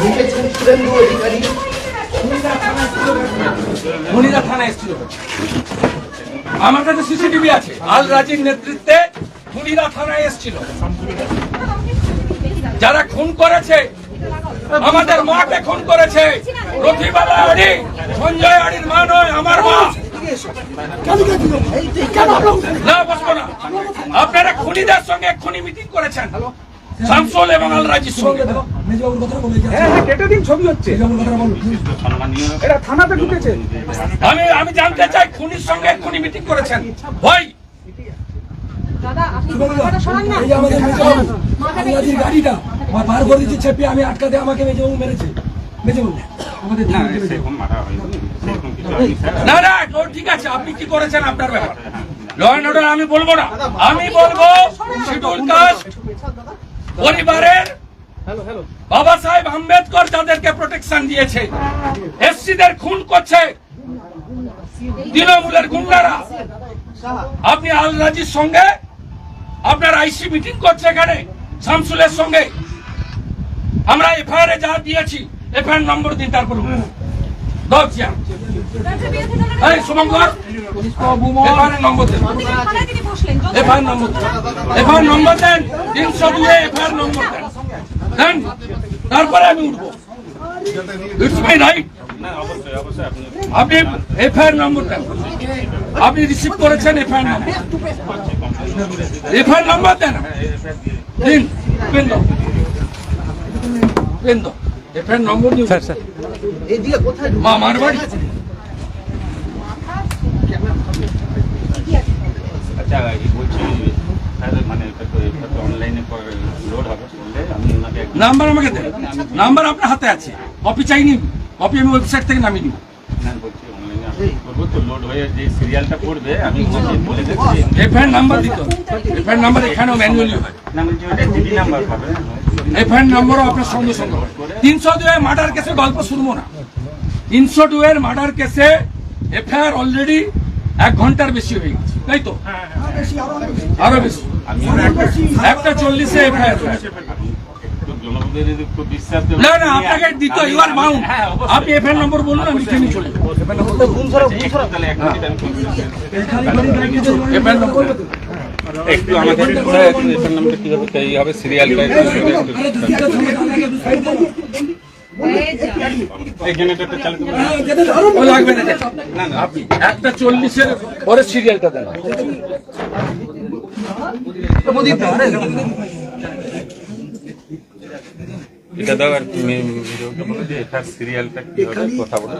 ঢুকেছেন সুরেন্দ্র অধিকারী মনিরা থানায় এসেছিল। আমার কাছে সিসিটিভি আছে, আল রাজির নেতৃত্বে মনিরা থানায় এসেছিল। যারা খুন করেছে, আমাদের মাকে খুন করেছে, রথিবালা আড়ি, সঞ্জয় আড়ির মা নয়, আমার মা। না বসবো না, আপনারা খুনিদের সঙ্গে খুনি মিটিং করেছেন, শামসুল এবং আল রাজির সঙ্গে। কেটে দিন, ছবি হচ্ছে, এটা থানাতে ঢুকেছে। আমি জানতে চাই খুনির সঙ্গে খুনি মিটিং করেছেন ভাই। গাড়িটা বার করে দিচ্ছে চেপে, আমি আটকাতে আমাকে মেজবাবু মেরেছে। না না ঠিক আছে, আপনি কি করেছেন আপনার ব্যাপার, ল অ্যান্ড অর্ডার আমি বলবো না। আমি বলবো শিডিউল কাস্ট পরিবারের বাবা সাহেব আম্বেদকর যাদেরকে প্রোটেকশন দিয়েছে, এসসিদের খুন করছে তৃণমূলের গুন্ডারা। আপনি আল রাজির সঙ্গে আপনার আইসি মিটিং করছে এখানে শামসুলের সঙ্গে। আমরা এফআইআর যা দিয়েছি, এফআইআর নম্বর দিন, তারপর শুভঙ্কর এফআইআর নম্বর দেন, এফআইআর নম্বর দেন, এফআইআর নম্বর দেন, 302 এফআইআর নম্বর দেন, তারপরে আমি উঠবো। It's my right. আপনি এফআইআর নম্বর দেন, আপনি রিসিভ করেছেন এফআইআর নম্বর, এফআইআর নম্বর দেন, দিন, পেন দাও, পেন দাও, এফআইআর নম্বর দিন। এইদিকে কোথায় মা মার বাড়ি। আচ্ছা বলছি মানে অনলাইনে লোড হবে, আমি ওনাকে নাম্বার আমাকে দেন, নাম্বার আপনার হাতে আছে, কপি চাইনি, কপি আমি ওয়েবসাইট থেকে নামিয়ে দিব। বলছি অনলাইনে আপলোড করবো তো, লোড হয়ে যে সিরিয়ালটা পড়বে আমি বলে দিচ্ছি। এফআইআর নাম্বার দিতে হবে, এফআইআর নাম্বার এখানেও ম্যানুয়ালি হয়, না বলছি ওটা জিডি নাম্বার পাবে। এফআইআর নাম্বারও আপনার সঙ্গে সঙ্গে হয়। 302 মার্ডার কেসে গল্প শুনবো না। 302 মার্ডার কেসে এফআইআর অলরেডি 1 ঘন্টার বেশি হয়ে গেছে, তাই তো? আরো বেশি, 1:40 এফআইআর। না না আপনাকে দিতে, ইউ আর বাউন্ড। আপনি এফআইআর নম্বর বলুন, আমি লিখে নিয়ে চলে যাবো। এফআইআর নম্বর একটু আমাকে এফআইআর নাম্বারটা কিভাবে এই হবে সিরিয়ালটা এই জেনারেটরটা চালাতে লাগবে না। না না আপনি 1:40 পরে সিরিয়ালটা দেন। এটা দাও আর ভিডিওটা বলো যে এটা সিরিয়ালটা কি হবে কথা বলো।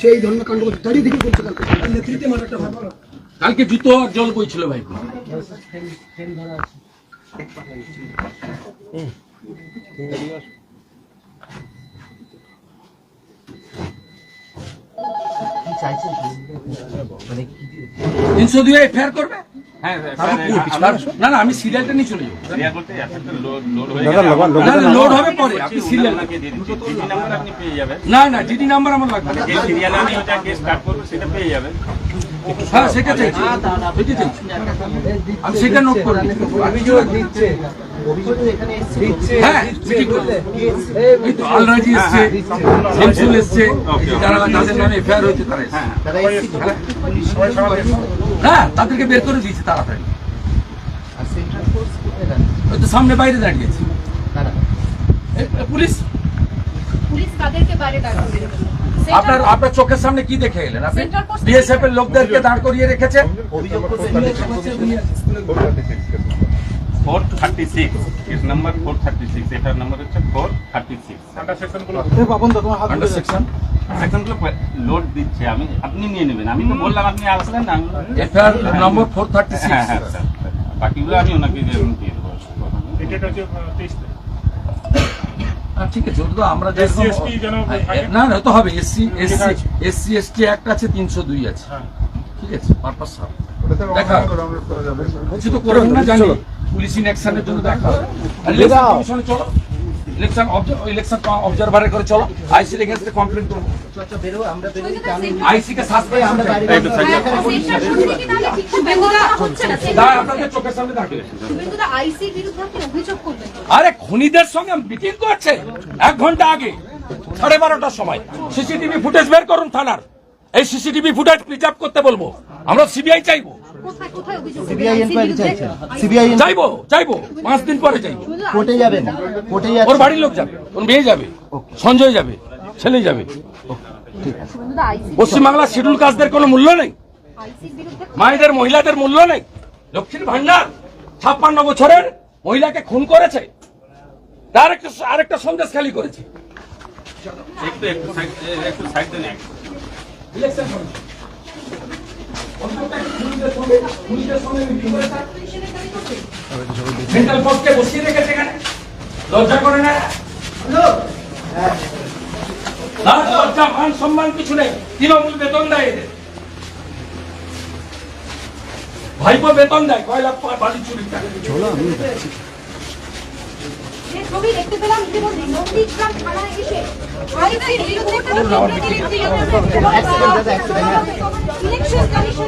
সেই ধরনের কাণ্ড করতে দাঁড়িয়ে দিকে করছে, নেতৃত্বে মারাটা ভালো। কালকে জুতো আর জল বইছিল ভাই। মানে 302 এফআইআর করবে। হ্যাঁ না না আমি সিরিয়ালটা নিয়ে চলে যাবো। সিরিয়াল বলতে এতটা লোড হয়ে গেল, লোড হবে পরে, আপনি সিরিয়াল আপনাকে দিয়ে দিচ্ছি, জিডি নাম্বার আপনি পেয়ে যাবেন। না না জিডি নাম্বার আমার লাগবে না। যে সিরিয়ালে আমি ওটা কেস স্টার্ট করব সেটা পেয়ে যাবেন। হ্যাঁ সেটা চাইছি, সেটা চাইছি, আমি সেটা নোট করে দিচ্ছি। অভিযোগ এখানে এসেছে। হ্যাঁ মিটিং করবে, এই তো আল রাজি এসছে, শামসুল এসছে, যারা যাদের নামে এফআইআর হয়েছে তারা এসছে। তারা এসেছে, পুলিশ হ্যাঁ তাদেরকে বের করে দিয়েছে তাড়াতাড়ি। আর সেন্ট্রাল ফোর্স কোথায় দাঁড়ায়? ওই তো সামনে বাইরে দাঁড়িয়েছে তারা পুলিশ। পুলিশ কাদেরকে বাইরে দাঁড় করিয়ে রেখেছে? আপনার চোখের সামনে কি দেখে এলেন আপনি? বিএসএফ এর লোকদেরকে দাঁড় করিয়ে রেখেছে। অভিযোগ করছে 436 কেস নাম্বার 436, এটার নাম্বার হচ্ছে 436। আন্ডার সেকশন সেকশনগুলো লোড দিচ্ছে, আপনি নিয়ে নেবেন। আমি তো বললাম আপনি আসলেন না, এফআইআর নম্বর 436। হ্যাঁ হ্যাঁ স্যার, বাকিগুলো আমি ওনাকে দিয়ে দেবো। ঠিক আছে, ওটা তো আমরা না না তো হবে। এসসি এসটি অ্যাক্ট আছে, 302 আছে, ঠিক আছে। পারপাস দেখা কিছু তো করবেন না জানি, পুলিশ ইনঅ্যাকশনের জন্য দেখা হবে। চলো ইলেকশন অবজারভারের করে চলো, আইসির এগেইনস্টে কমপ্লেইন করব। আচ্ছা বেরো, আমরা বেরোই। আইসি কে সাসপেন্ড আমরা বাইরে আপনাদের চোখের সামনে দাঁড়িয়ে শুভেন্দুদা আইসির বিরুদ্ধে আপনি অভিযোগ করবেন? আরে খুনিদের সঙ্গে মিটিং করছে 1 ঘন্টা আগে 12:30টার সময়। সিসিটিভি ফুটেজ বের করুন থানার, এই সিসিটিভি ফুটেজ প্রিজার্ভ করতে বলবো। আমরা সিবিআই চাইবো, কোথায় কোথায় অভিযোগ? সিবিআই ইনকোয়ারি চাইছেন, সিবিআই চাইবো 5 দিন পরে চাইবো। কোর্টে যাবেন, কোর্টে ওর যাবেন। বাড়ির লোক যাবে, ওর মেয়ে যাবে, সঞ্জয় যাবে, ছেলে যাবে। শুভেন্দুদা, পশ্চিমবাংলার শিডিউল কাস্টদের কোনো মূল্য নেই, আইসির বিরুদ্ধে মায়েদের মহিলাদের মূল্য নেই। লক্ষ্মীর ভান্ডার 56 বছরের মহিলাকে খুন করেছে, তার আরেকটা সন্দেশ খালি করেছে। একটু সাইড দেন একটু। ইলেকশন কমিশন মেন্টাল পোস্টকে বসিয়ে রেখেছে এখানে, লজ্জা করে না? লজ্জা মান সম্মান কিছু নেই। তৃণমূল বেতন দেয় এদের, ভাইপো বেতন দেয়, কয়লা বাড়ি চুরি টাকা। যে ছবি দেখতে পেলাম ইতিমধ্যে নন্দীগ্রাম থানায় এসে আইসির বিরুদ্ধে ইলেকশন কমিশন